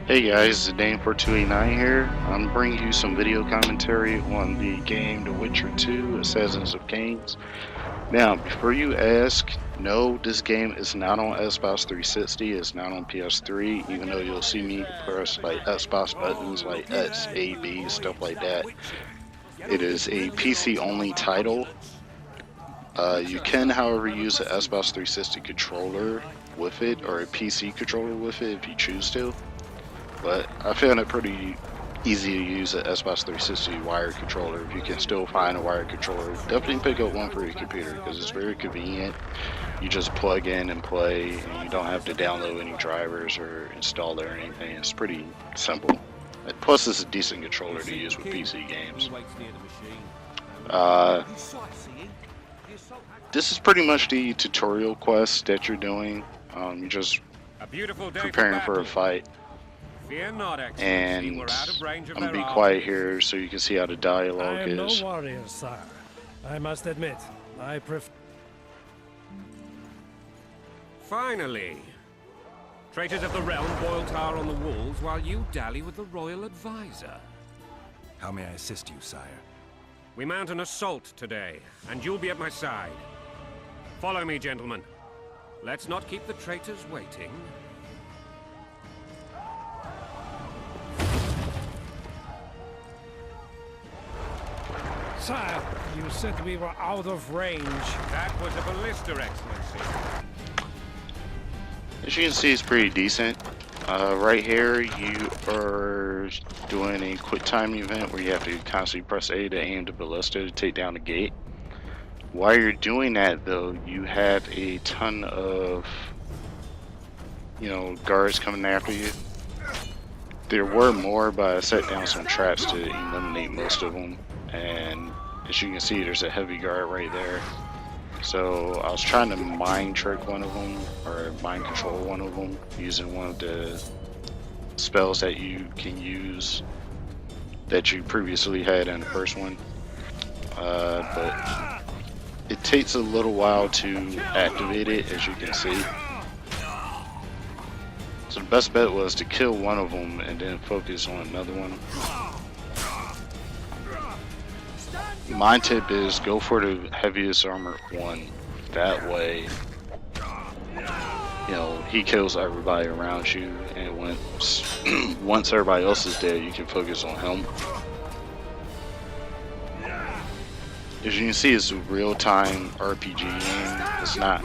Hey guys, it's Dane4289 here. I'm bringing you some video commentary on the game The Witcher 2: Assassins of Kings. Now, before you ask, no, this game is not on Xbox 360, it's not on PS3, even though you'll see me press like Xbox buttons like X, A, B, stuff like that. It is a PC only title. You can, however, use an Xbox 360 controller with it, or a PC controller with it if you choose to. But I found it pretty easy to use an Xbox 360 wired controller. If you can still find a wired controller, definitely pick up one for your computer because it's very convenient. You just plug in and play, and you don't have to download any drivers or install it or anything. It's pretty simple. Plus, it's a decent controller to use with PC games. This is pretty much the tutorial quest that you're doing. You're just preparing for a fight. And I'm gonna be quiet here so you can see how the dialogue is. I am no warrior, sire. I must admit, I prefer. Finally! Traitors of the realm boil tar on the walls while you dally with the royal advisor. How may I assist you, sire? We mount an assault today, and you'll be at my side. Follow me, gentlemen. Let's not keep the traitors waiting. Sire, you said we were out of range. That was a ballista, Excellency. As you can see, it's pretty decent. Right here, you are doing a quick time event where you have to constantly press A to aim the ballista to take down the gate. While you're doing that, though, you have a ton of, guards coming after you. There were more, but I set down some traps to eliminate most of them. And as you can see, there's a heavy guard right there. So I was trying to mind trick one of them, or mind control one of them, using one of the spells that you can use that you previously had in the first one. But it takes a little while to activate it, as you can see. So the best bet was to kill one of them and then focus on another one. My tip is go for the heaviest armor one. That way, he kills everybody around you, and once everybody else is dead, you can focus on him. As you can see, it's a real-time RPG game. It's not,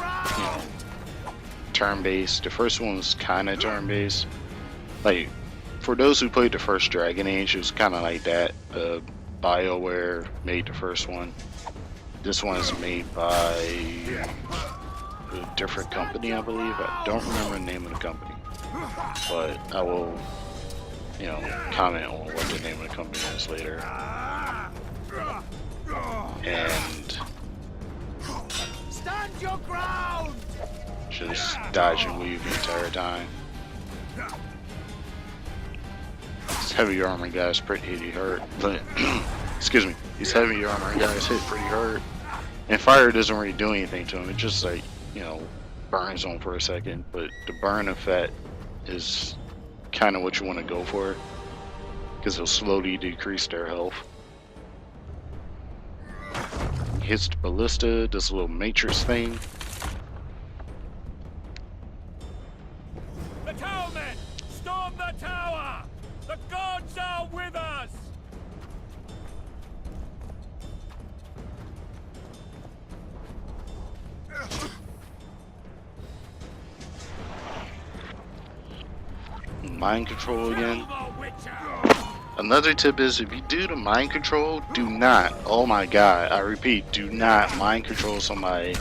turn-based. The first one was kind of turn-based. Like, for those who played the first Dragon Age, it was kind of like that. BioWare made the first one. This one is made by a different company, I believe. I don't remember the name of the company, but I will, comment on what the name of the company is later. And stand your ground. Just dodge and weave the entire time. This heavy armor guy's pretty hurt, but excuse me, these heavy armor guys hit pretty hard, and fire doesn't really do anything to them. It just burns them for a second, but the burn effect is kind of what you want to go for because it'll slowly decrease their health. Hits the ballista, does a little matrix thing. The towermen! Storm the tower! The gods are with us! Mind control again. Another tip is, if you do the mind control, do not, oh my god, I repeat, do not mind control somebody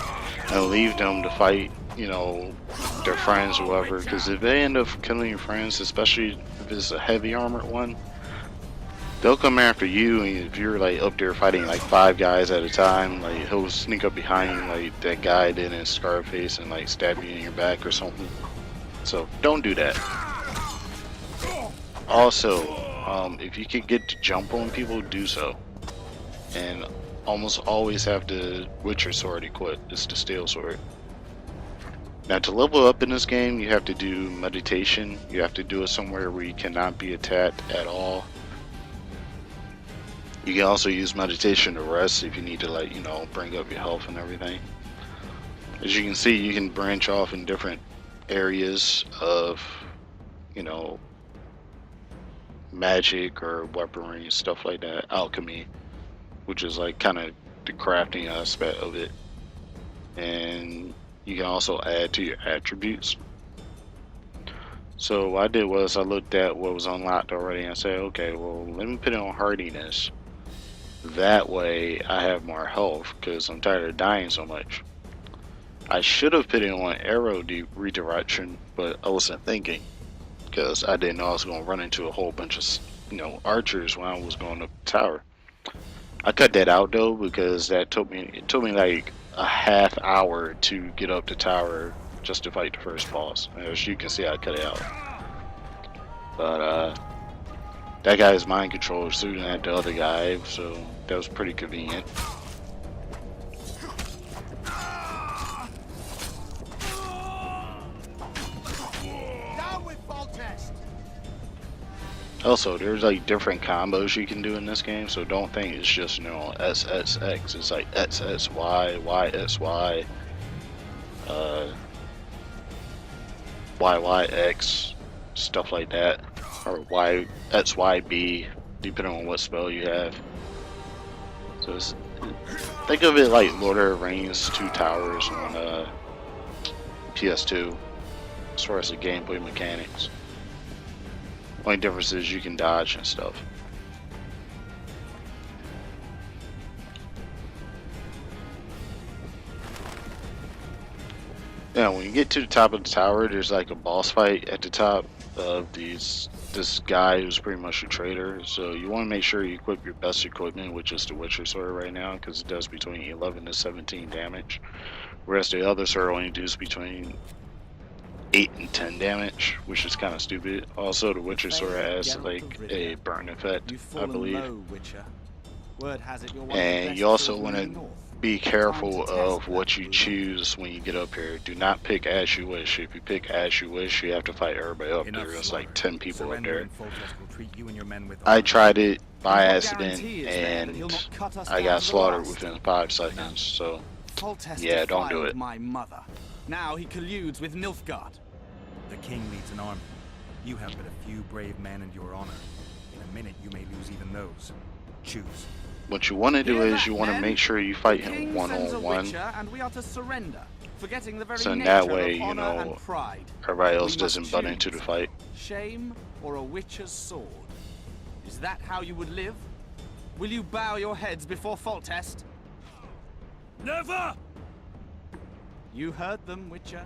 and leave them to fight, their friends or whatever, because if they end up killing your friends, especially if it's a heavy armored one, they'll come after you, and if you're up there fighting 5 guys at a time, he'll sneak up behind you like that guy did in Scarface and stab you in your back or something. So don't do that. Also, if you can get to jump on people, do so. And almost always have the Witcher sword equipped. It's the steel sword. Now to level up in this game, you have to do meditation. You have to do it somewhere where you cannot be attacked at all. You can also use meditation to rest if you need to, like, you know, bring up your health and everything. As you can see, you can branch off in different areas of, you know, magic or weaponry, stuff like that. Alchemy, which is like kind of the crafting aspect of it. And you can also add to your attributes. So what I did was I looked at what was unlocked already and I said, okay, well, let me put it on hardiness. That way I have more health because I'm tired of dying so much. I should have put it on arrow redirection, but I wasn't thinking because I didn't know I was going to run into a whole bunch of, you know, archers when I was going up the tower. I cut that out though because it took me like a half hour to get up the tower just to fight the first boss. As you can see, I cut it out. But that guy's mind control is shooting at the other guy, so that was pretty convenient. Also, there's like different combos you can do in this game, so don't think it's just, you know, SSX. It's like XSY, YSY, YYX, stuff like that, or YSYB, depending on what spell you have. So think of it like Lord of the Rings 2 Towers on PS2, as far as the gameplay mechanics. Only difference is you can dodge and stuff. Now, when you get to the top of the tower, there's like a boss fight at the top of this guy who's pretty much a traitor. So you want to make sure you equip your best equipment, which is the Witcher sword right now, because it does between 11 to 17 damage. Whereas the other sword only does between 8 and 10 damage, which is kind of stupid. Also, the Witcher sword has like a burn effect, I believe. And you also want to be careful of what you choose when you get up here. Do not pick As You Wish. If you pick As You Wish, you have to fight everybody up there. There's like 10 people up there. I tried it by accident and I got slaughtered within 5 seconds. So yeah, don't do it. Now he colludes with Nilfgaard. The king leads an army. You have but a few brave men and your honor. In a minute, you may lose even those. Choose. What you want to do is you want to make sure you fight him one-on-one. And we are to surrender, forgetting the very so in nature that way, of you honor know, and pride. everybody else We doesn't must butt choose into the fight. Shame or a witcher's sword. Is that how you would live? Will you bow your heads before Foltest? Never! You heard them, Witcher.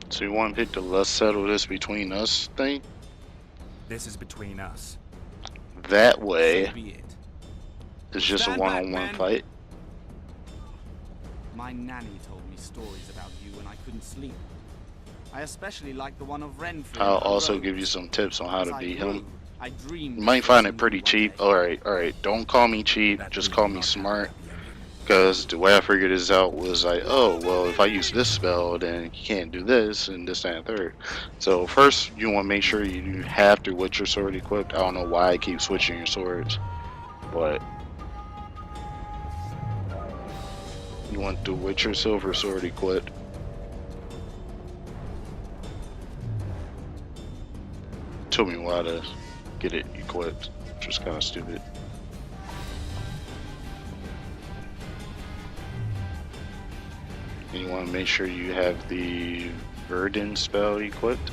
So you want to pick the let's settle this between us thing? This is between us. That way, So be it. it's just a Stand back, one-on-one men. fight. My nanny told me stories about you and I couldn't sleep. I especially like the one of Renfrew. I'll and her also rose. give you some tips on how As to I beat grew, him. I dreamed You might of find seeing it pretty you one cheap. day. Alright, don't call me cheap, That just will call not me happen smart. at the end. Because the way I figured this out was like, oh, well, if I use this spell, then you can't do this, and this, that, and third. So first, you want to make sure you have the Witcher sword equipped. I don't know why I keep switching your swords, but you want the Witcher silver sword equipped. Told me why to get it equipped, which was kind of stupid. And you want to make sure you have the Verdun spell equipped.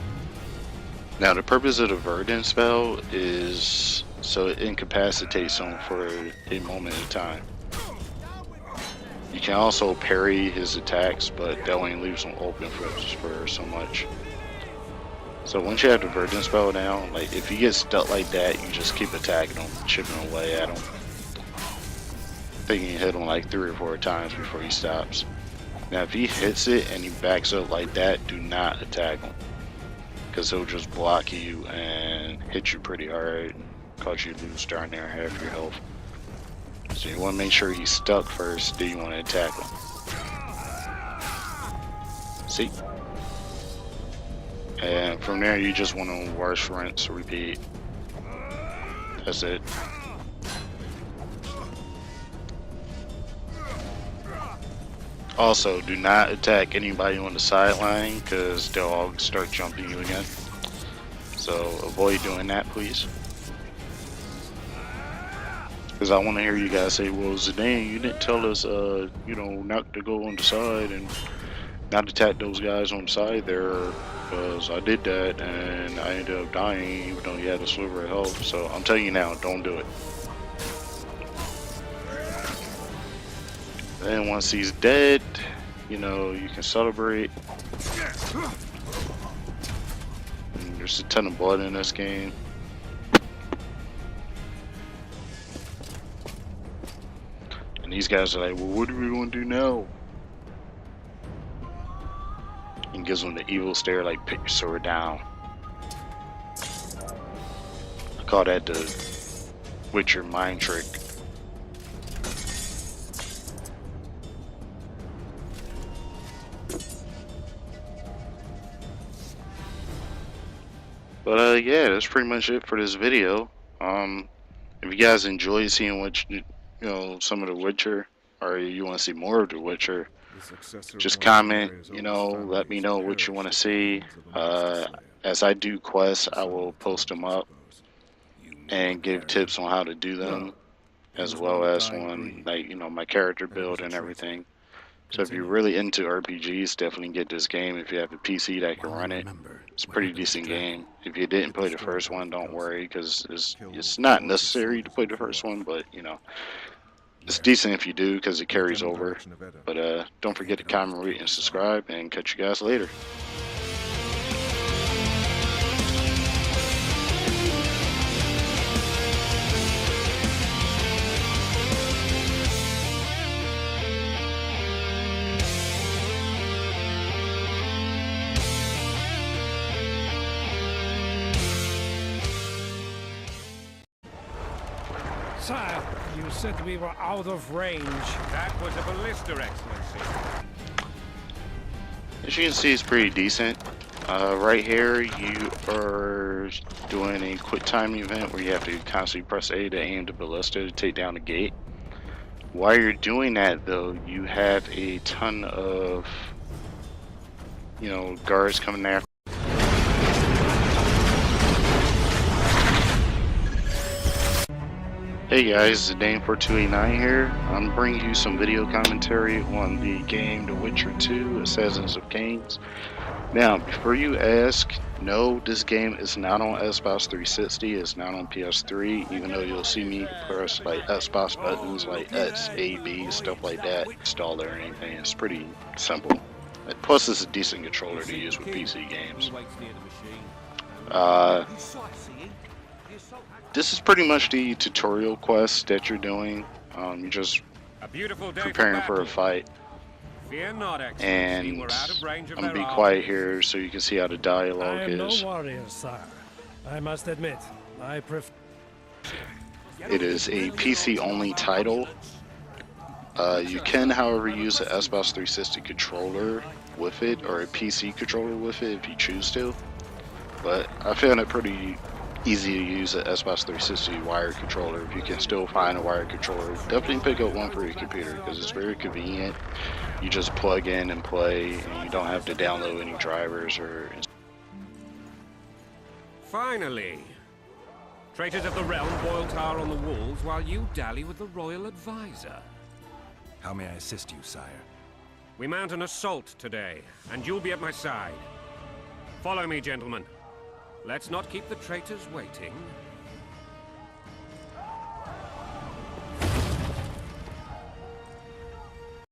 Now the purpose of the Verdun spell is so it incapacitates him for a moment in time. You can also parry his attacks, but that only leaves him open for so much. So once you have the Verdun spell down, like if he gets stuck like that, you just keep attacking him, chipping away at him. I think you can hit him like 3 or 4 times before he stops. Now if he hits it and he backs up like that, do not attack him. Because he'll just block you and hit you pretty hard and cause you to lose darn near half your health. So you want to make sure he's stuck first, then you want to attack him. See? And from there you just want to wash, rinse, repeat. That's it. Also, do not attack anybody on the sideline because they'll all start jumping you again. So avoid doing that, please. Because I want to hear you guys say, well, Zidane, you didn't tell us, you know, not to go on the side and not attack those guys on the side there. Because I did that and I ended up dying even though you had a sliver of health. So I'm telling you now, don't do it. Then once he's dead, you know, you can celebrate. And there's a ton of blood in this game. And these guys are like, well, what do we want to do now? And gives them the evil stare, like, put your sword down. I call that the Witcher mind trick. But yeah, that's pretty much it for this video. If you guys enjoy seeing what you know, some of the Witcher, or you want to see more of the Witcher, just comment, you know, let me know what you want to see. As I do quests, I will post them up and give tips on how to do them, as well as on, like, you know, my character build and everything. So if you're really into RPGs, definitely get this game. If you have a PC that can run it, it's a pretty decent game. If you didn't play the first one, don't worry, because it's not necessary to play the first one, but, you know, it's decent if you do, because it carries over. But don't forget to comment, rate, and subscribe, and catch you guys later. Sire, you said we were out of range. That was a ballista, Excellency. As you can see, it's pretty decent. Right here, you are doing a quick time event where you have to constantly press A to aim the ballista to take down the gate. While you're doing that, though, you have a ton of, you know, guards coming after. Hey guys, Zidane4289 here. I'm bringing you some video commentary on the game The Witcher 2, Assassins of Kings. Now, before you ask, no, this game is not on Xbox 360, it's not on PS3, even though you'll see me press like Xbox buttons like X, A, B, stuff like that, install it or anything. It's pretty simple. Plus, it's a decent controller to use with PC games. This is pretty much the tutorial quest that you're doing. You're just preparing for a fight. Fear not, Excellency. And We're out of range of I'm gonna their be quiet arms. here so you can see how the dialogue I am is. no warrior, sire. I must admit, I prefer. It is a PC only title. You can, however, use an Xbox 360 controller with it, or a PC controller with it if you choose to. But I found it pretty easy to use an Xbox 360 wired controller. If you can still find a wired controller, definitely pick up one for your computer because it's very convenient. You just plug in and play, and you don't have to download any drivers or. Finally! Traitors of the realm boil tar on the walls while you dally with the royal advisor. How may I assist you, sire? We mount an assault today, and you'll be at my side. Follow me, gentlemen. Let's not keep the traitors waiting.